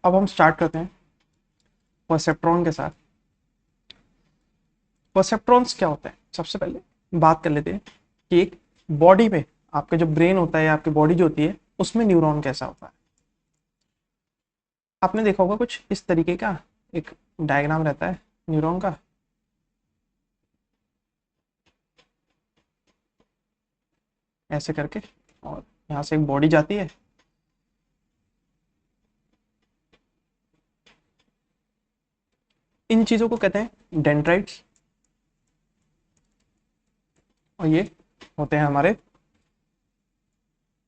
अब हम स्टार्ट करते हैं परसेप्ट्रॉन के साथ। परसेप्ट्रॉन्स क्या होता है, सबसे पहले बात कर लेते हैं कि एक बॉडी में आपका जो ब्रेन होता है या आपकी बॉडी जो होती है उसमें न्यूरॉन कैसा होता है। आपने देखा होगा कुछ इस तरीके का एक डायग्राम रहता है न्यूरॉन का। ऐसे करके, और यहाँ से एक बॉडी जाती है। इन चीजों को कहते हैं डेंड्राइट्स, और ये होते हैं हमारे,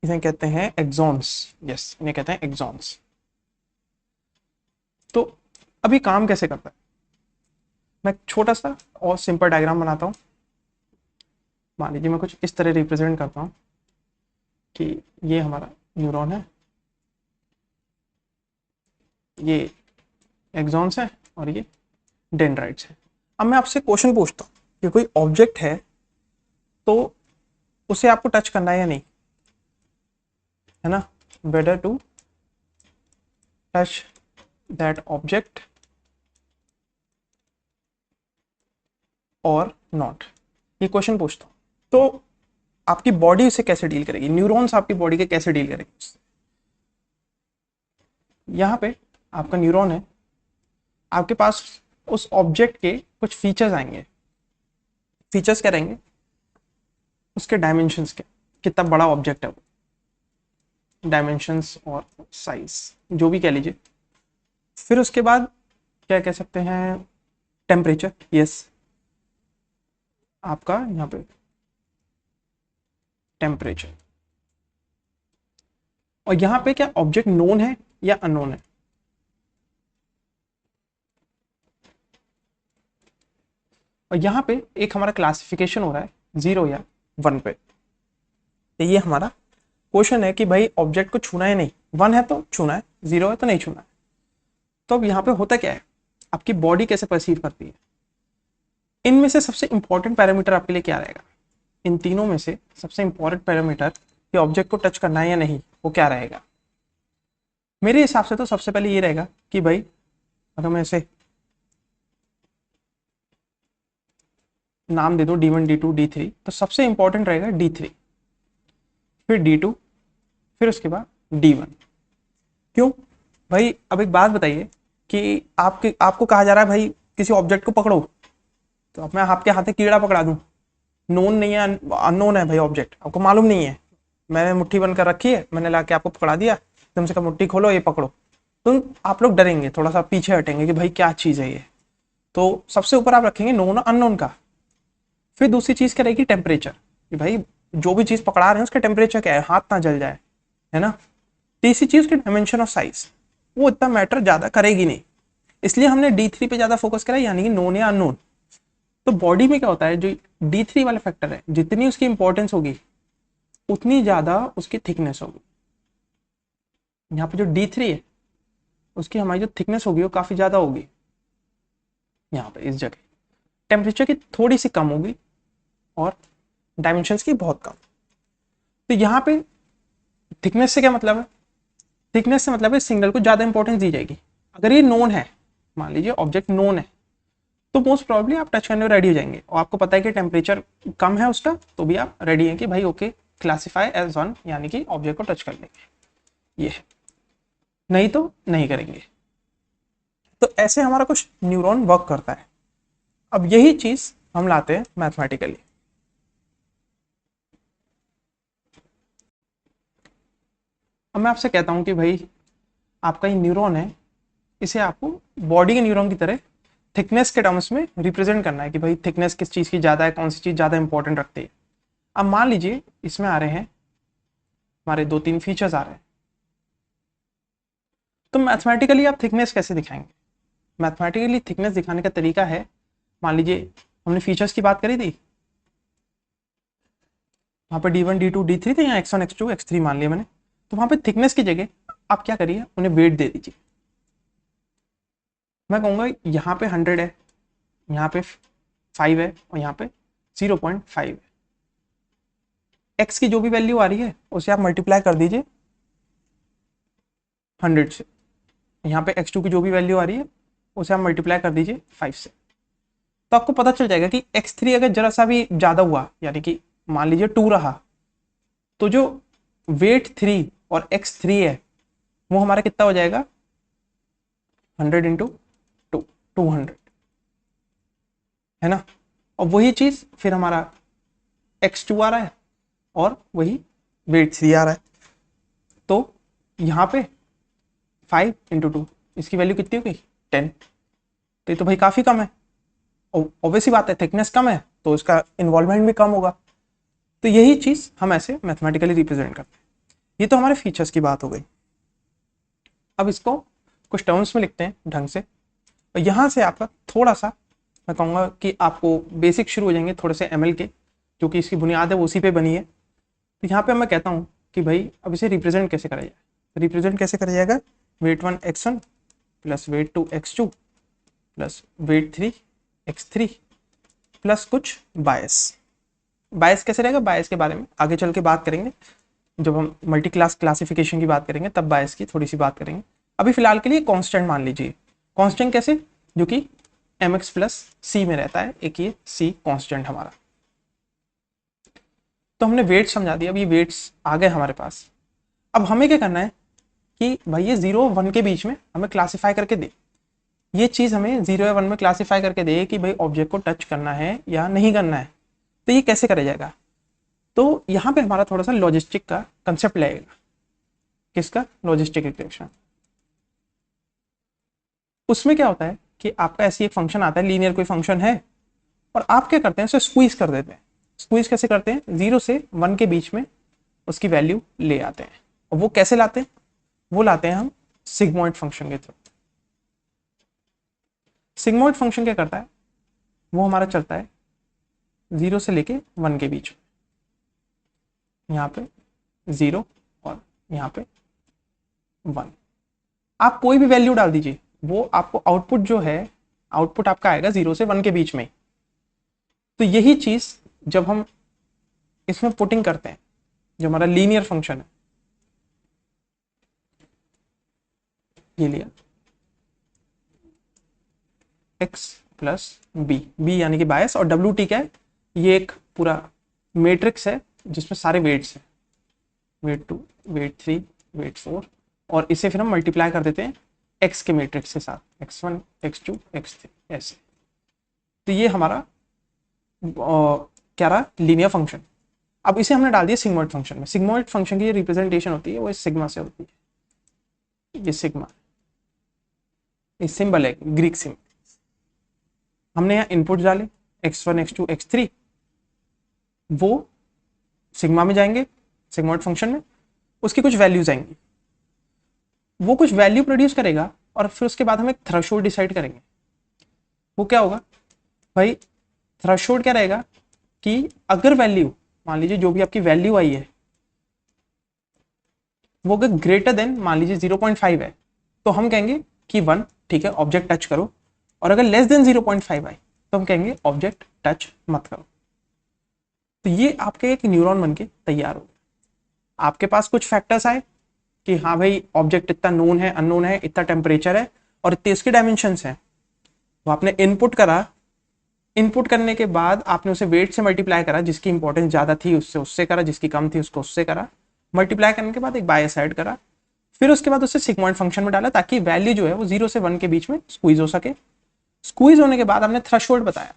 इन्हें कहते हैं एक्सॉन्स। यस, इन्हें कहते हैं एक्सॉन्स। तो अभी काम कैसे करता है, मैं छोटा सा और सिंपल डायग्राम बनाता हूँ। मान लीजिए मैं कुछ इस तरह रिप्रेजेंट करता हूँ कि ये हमारा न्यूरॉन है, ये एक्सॉन्स है और ये डेंड्राइट्स है। अब मैं आपसे क्वेश्चन पूछता हूँ कि कोई ऑब्जेक्ट है तो उसे आपको टच करना है या नहीं, है ना। Better to touch that object और नॉट, ये क्वेश्चन पूछता हूँ। तो आपकी बॉडी उसे कैसे डील करेगी, न्यूरॉन्स आपकी बॉडी के कैसे डील करेंगे। यहाँ पे आपका न्यूरॉन है, आपके पास उस ऑब्जेक्ट के कुछ फीचर्स आएंगे। फीचर्स क्या रहेंगे, उसके डायमेंशंस के, कितना बड़ा ऑब्जेक्ट है वो, डायमेंशंस और साइज जो भी कह लीजिए। फिर उसके बाद क्या कह सकते हैं, टेम्परेचर। यस, आपका यहाँ पे टेम्परेचर। और यहाँ पे क्या ऑब्जेक्ट नोन है या अननोन है। और यहाँ पे एक हमारा क्लासिफिकेशन हो रहा है 0 या 1 पे। तो ये हमारा क्वेश्चन है कि भाई ऑब्जेक्ट को छूना है नहीं, 1 है तो छूना है, 0 है तो नहीं छूना है। तो अब यहाँ पे होता क्या है, आपकी बॉडी कैसे परसीव करती है। इनमें से सबसे इंपॉर्टेंट पैरामीटर आपके लिए क्या रहेगा, इन तीनों में से सबसे इंपॉर्टेंट पैरामीटर कि ऑब्जेक्ट को टच करना है या नहीं, वो क्या रहेगा। मेरे हिसाब से तो सबसे पहले ये रहेगा कि भाई अगर मैं इसे नाम दे दो D1 D2 D3, तो सबसे इंपॉर्टेंट रहेगा D3, फिर D2, फिर उसके बाद D1। क्यों भाई, अब एक बात बताइए कि आपको कहा जा रहा है भाई किसी ऑब्जेक्ट को पकड़ो, तो अब मैं आपके हाथ में कीड़ा पकड़ा दूं, नोन नहीं है, अननोन है भाई ऑब्जेक्ट, आपको मालूम नहीं है, मैंने मुट्ठी बंद कर रखी है, मैंने लाके आपको पकड़ा दिया, तुम से कहा मुट्ठी खोलो ये पकड़ो, तो आप लोग डरेंगे, थोड़ा सा पीछे हटेंगे कि भाई क्या चीज है ये। तो सबसे ऊपर आप रखेंगे नोन अननोन का। फिर दूसरी चीज क्या रहेगी, टेम्परेचर, कि भाई जो भी चीज पकड़ा रहे हैं उसका टेम्परेचर क्या है, हाथ ना जल जाए, है ना। तीसरी चीज की डायमेंशन और साइज, वो इतना मैटर ज्यादा करेगी नहीं, इसलिए हमने D3 पे ज्यादा फोकस करा, यानी कि नोन या अननोन। तो बॉडी में क्या होता है, जो D3 वाला फैक्टर है, जितनी उसकी इंपॉर्टेंस होगी उतनी ज्यादा उसकी थिकनेस होगी। यहाँ पे जो D3 है उसकी हमारी जो थिकनेस होगी वो काफी ज्यादा होगी। यहाँ पे इस जगह टेम्परेचर की थोड़ी सी कम होगी और डायमेंशंस की बहुत कम। तो यहाँ पे थिकनेस से क्या मतलब है, थिकनेस से मतलब है सिंगल को ज्यादा इंपॉर्टेंस दी जाएगी। अगर ये नोन है, मान लीजिए ऑब्जेक्ट नोन है, तो मोस्ट प्रॉब्ली आप टच करने में रेडी हो जाएंगे, और आपको पता है कि टेम्परेचर कम है उसका, तो भी आप रेडी हैं कि भाई ओके क्लासिफाई एज 1, यानी कि ऑब्जेक्ट को टच कर लेंगे। ये है, नहीं तो नहीं करेंगे। तो ऐसे हमारा कुछ न्यूरॉन वर्क करता है। अब यही चीज हम लाते हैं मैथमेटिकली। अब मैं आपसे कहता हूं कि भाई आपका ये न्यूरॉन है, इसे आपको बॉडी के न्यूरॉन की तरह थिकनेस के टर्म्स में रिप्रेजेंट करना है कि भाई थिकनेस किस चीज की ज्यादा है, कौन सी चीज ज्यादा इंपॉर्टेंट रखती है। अब मान लीजिए इसमें आ रहे हैं हमारे 2-3 फीचर्स आ रहे हैं, तो मैथमेटिकली आप थिकनेस कैसे दिखाएंगे। मैथमेटिकली थिकनेस दिखाने का तरीका है, मान लीजिए हमने फीचर्स की बात करी थी, वहां पर D1 D2 D3 थे, यहाँ X1 X2 X3 मान लिया मैंने, तो वहां पे थिकनेस की जगह आप क्या करिए, उन्हें वेट दे दीजिए। मैं कहूंगा यहाँ पे 100 है, यहाँ पे 5 है और यहाँ पे 0.5 है। एक्स की जो भी वैल्यू आ रही है उसे आप मल्टीप्लाई कर दीजिए 100 से, यहाँ पे x2 की जो भी वैल्यू आ रही है उसे आप मल्टीप्लाई कर दीजिए 5 से, तो आपको पता चल जाएगा कि x3 अगर जरा सा भी ज़्यादा हुआ, यानी कि मान लीजिए 2 रहा, तो जो वेट 3 और x3 है वो हमारा कितना हो जाएगा, 100 इंटू 2, 200, है ना। और वही चीज़ फिर हमारा x2 आ रहा है और वही वेट 3 आ रहा है, तो यहाँ पे 5 इंटू 2, इसकी वैल्यू कितनी हो गई, 10। तो ये तो भाई काफ़ी कम है, ऑब्वियसली बात है, थिकनेस कम है तो इसका इन्वॉल्वमेंट भी कम होगा। तो यही चीज़ हम ऐसे मैथमेटिकली रिप्रेजेंट करते हैं। ये तो हमारे फीचर्स की बात हो गई। अब इसको कुछ टर्म्स में लिखते हैं ढंग से, और यहाँ से आपका थोड़ा सा मैं कहूँगा कि आपको बेसिक शुरू हो जाएंगे थोड़े से एमएल के, जो कि इसकी बुनियाद है वो उसी पे बनी है। तो यहाँ पे मैं कहता हूँ कि भाई अब इसे रिप्रेजेंट कैसे करा जाए। रिप्रेजेंट कैसे करा जाएगा, weight 1 x1 plus weight 2 x2 plus weight 3 x3 plus कुछ बायस। बायस कैसे रहेगा, बायस के बारे में आगे चल के बात करेंगे, जब हम मल्टी क्लास क्लासिफिकेशन की बात करेंगे तब बायस की थोड़ी सी बात करेंगे। अभी फिलहाल के लिए कांस्टेंट मान लीजिए। कांस्टेंट कैसे, जो कि mx प्लस सी में रहता है, एक ये c कांस्टेंट हमारा। तो हमने वेट समझा दिया, अब ये वेट्स आ गए हमारे पास। अब हमें क्या करना है कि भाई ये 0-1 के बीच में हमें क्लासीफाई करके दे, ये चीज़ हमें 0 या 1 में क्लासीफाई करके दे कि भाई ऑब्जेक्ट को टच करना है या नहीं करना है। तो ये कैसे करा जाएगा, तो यहाँ पे हमारा थोड़ा सा लॉजिस्टिक का कंसेप्ट लगेगा। किसका, लॉजिस्टिक इक्वेशन। उसमें क्या होता है कि आपका ऐसी एक फंक्शन आता है, लीनियर कोई फंक्शन है, और आप क्या करते हैं उसे स्क्वीज कर देते हैं। स्क्वीज कैसे करते हैं, 0 से 1 के बीच में उसकी वैल्यू ले आते हैं। और वो कैसे लाते हैं, वो लाते हैं हम सिग्मोइड फंक्शन के थ्रू। सिग्मोइड फंक्शन क्या करता है, वो हमारा चलता है 0 से लेके 1 के बीच में, यहाँ पे 0 और यहाँ पे 1। आप कोई भी वैल्यू डाल दीजिए, वो आपको आउटपुट जो है, आउटपुट आपका आएगा 0 से 1 के बीच में। तो यही चीज जब हम इसमें पुटिंग करते हैं, जो हमारा लीनियर फंक्शन है, ये लिया x प्लस बी यानी कि बायस, और डब्ल्यू टी क्या है, ये एक पूरा मैट्रिक्स है जिसमें सारे वेट्स हैं, वेट 2 वेट 3 वेट 4, और इसे फिर हम मल्टीप्लाई कर देते हैं x के मैट्रिक्स के साथ, x1 x2 x3 ऐसे। तो ये हमारा क्या रहा, लीनियर फंक्शन। अब इसे हमने डाल दिया सिग्मोइड फंक्शन में। सिग्मोइड फंक्शन की रिप्रेजेंटेशन होती है वो इस सिग्मा से होती है, ये सिग्मा, ये सिंबल है ग्रीक सिंबल। हमने यहाँ इनपुट डाले x1 x2 x3, वो सिग्मा में जाएंगे सिग्मोइड फंक्शन में, उसकी कुछ वैल्यूज आएंगी, वो कुछ वैल्यू प्रोड्यूस करेगा, और फिर उसके बाद हम एक थ्रेशोल्ड डिसाइड करेंगे। वो क्या होगा भाई, थ्रेशोल्ड क्या रहेगा कि अगर वैल्यू, मान लीजिए जो भी आपकी वैल्यू आई है वो अगर ग्रेटर देन मान लीजिए 0.5 है, तो हम कहेंगे कि 1, ठीक है ऑब्जेक्ट टच करो, और अगर लेस देन 0.5 आई तो हम कहेंगे ऑब्जेक्ट टच मत करो। तो ये आपके एक न्यूरॉन बन के तैयार हो गया। आपके पास कुछ फैक्टर्स आए कि हाँ भाई ऑब्जेक्ट इतना नोन है, अननोन है, इतना टेम्परेचर है और इतने इसके डायमेंशंस हैं, वो आपने इनपुट करा। इनपुट करने के बाद आपने उसे वेट से मल्टीप्लाई करा, जिसकी इंपॉर्टेंस ज़्यादा थी उससे करा, जिसकी कम थी उसको उससे करा। मल्टीप्लाई करने के बाद एक बायस ऐड करा, फिर उसके बाद उसे सिग्मोइड फंक्शन में डाला ताकि वैल्यू जो है वो 0 से 1 के बीच में स्क्वीज हो सके। स्क्वीज होने के बाद हमने थ्रेशोल्ड बताया।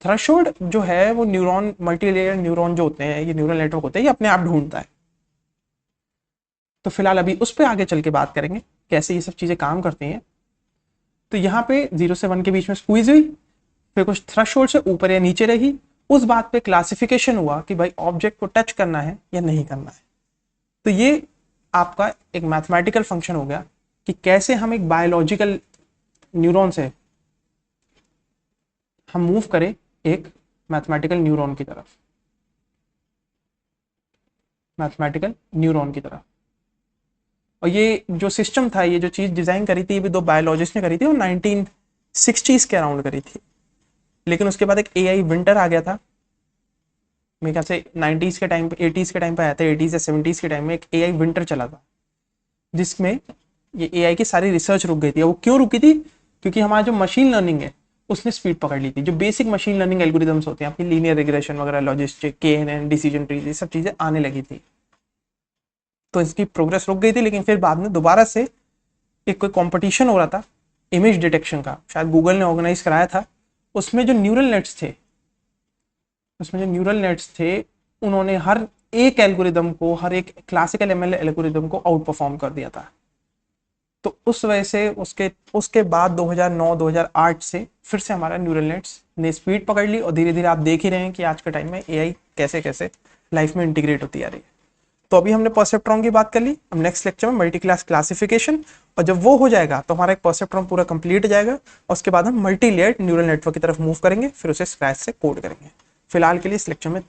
थ्रेशोल्ड जो है वो न्यूरॉन, मल्टीलेयर न्यूरॉन जो होते हैं, ये न्यूरल नेटवर्क होते हैं, ये अपने आप ढूंढता है। तो फिलहाल अभी उस पर आगे चल के बात करेंगे कैसे ये सब चीज़ें काम करती हैं। तो यहाँ पे 0 से 1 के बीच में स्क्वीज हुई, फिर कुछ थ्रेशोल्ड से ऊपर या नीचे रही, उस बात पे क्लासिफिकेशन हुआ कि भाई ऑब्जेक्ट को टच करना है या नहीं करना है। तो ये आपका एक मैथमेटिकल फंक्शन हो गया कि कैसे हम एक बायोलॉजिकल न्यूरॉन से हम मूव करें एक मैथमेटिकल न्यूरॉन की तरफ, मैथमेटिकल न्यूरॉन की तरफ। और ये जो सिस्टम था, ये जो चीज़ डिज़ाइन करी थी, ये भी दो बायोलॉजिस्ट ने करी थी और 1960s के अराउंड करी थी। लेकिन उसके बाद एक AI विंटर आ गया था, मेरे ख्याल से 90s के टाइम पे, 80s के टाइम पे आया था, 80s या 70s के टाइम में एक AI विंटर चला था, जिसमें ये एआई की सारी रिसर्च रुक गई थी। वो क्यों रुकी थी? क्योंकि हमारा जो मशीन लर्निंग है उसने स्पीड पकड़ ली थी। जो बेसिक मशीन लर्निंग एल्गोरिदम्स होते हैं, आपकी लीनियर रिग्रेशन वगैरह, लॉजिस्टिक, केएनएन, डिसीजन ट्रीज, ये सब चीजें आने लगी थी, तो इसकी प्रोग्रेस रुक गई थी। लेकिन फिर बाद में दोबारा से एक कोई कंपटीशन हो रहा था इमेज डिटेक्शन का, शायद गूगल ने ऑर्गेनाइज कराया था। उसमें जो न्यूरल नेट्स थे उन्होंने हर एक एल्गोरिदम को, हर एक क्लासिकल एमएल एल्गोरिदम को आउट परफॉर्म कर दिया था। तो उस वजह से उसके उसके बाद 2009-2008 से फिर से हमारा न्यूरल नेट्स ने स्पीड पकड़ ली, और धीरे धीरे आप देख ही रहे हैं कि आज के टाइम में एआई कैसे कैसे लाइफ में इंटीग्रेट होती आ रही है। तो अभी हमने परसेप्ट्रॉन की बात कर ली। अब नेक्स्ट लेक्चर में मल्टी क्लास क्लासिफिकेशन, और जब वो हो जाएगा तो हमारा एक परसेप्ट्रॉन पूरा कंप्लीट हो जाएगा, और उसके बाद हम मल्टी लेयर्ड न्यूरल नेटवर्क की तरफ मूव करेंगे, फिर उसे स्क्रैच से कोड करेंगे। फिलहाल के लिए इस लेक्चर में